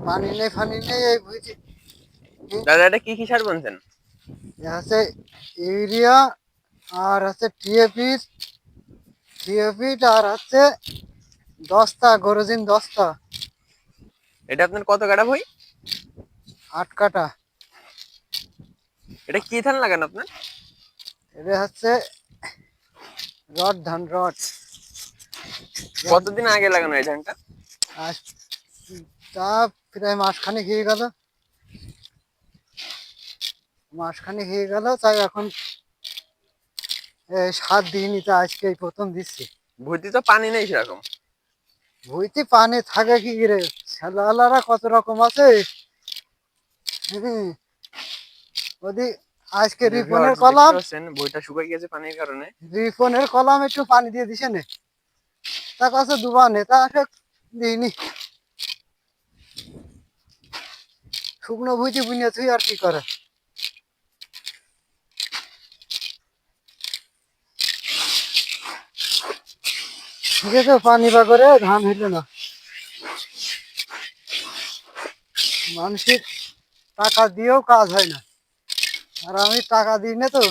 পানি নেই ফানি নেই এই বুঝি। দাদা এটা কি কি সার বলছেন? আছে ইউরিয়া আর আছে টিএপি আর আছে দস্তা গরুজিন দস্তা। এটা আপনার কত কাটা বই? 8 কাটা। এটা কি ধান লাগান আপনার? এটা হচ্ছে রড। কতদিন আগে লাগানো এই ধানটা? আজ তা প্রায় মাসখানেক হয়ে গেল তাই এখন 7 দিনই, তো আজকে এই প্রথম দিচ্ছি। ভুঁইতে তো পানি নেই সেরকম। ভুঁইতে পানি থাকে কি রে, ছেলেওয়ালারা কত রকম আছে। হুম, ওদি আজকে রিপনের ভিউয়ার্স দেখতে কলাম পাচ্ছেন ভুঁইটা শুকিয়ে গেছে পানির কারণে। একটু পানি দিয়ে দিছে নে, তা কাছে দুবা নে তা আসে দিইনি। শুকনো ভুঁইতে বুনে তুই আর কি করে। ঠিক আছে, পানি বা করে ধান হইলো না। মানুষের টাকা দিয়েও কাজ হয় না, আর আমি টাকা দিই না তো।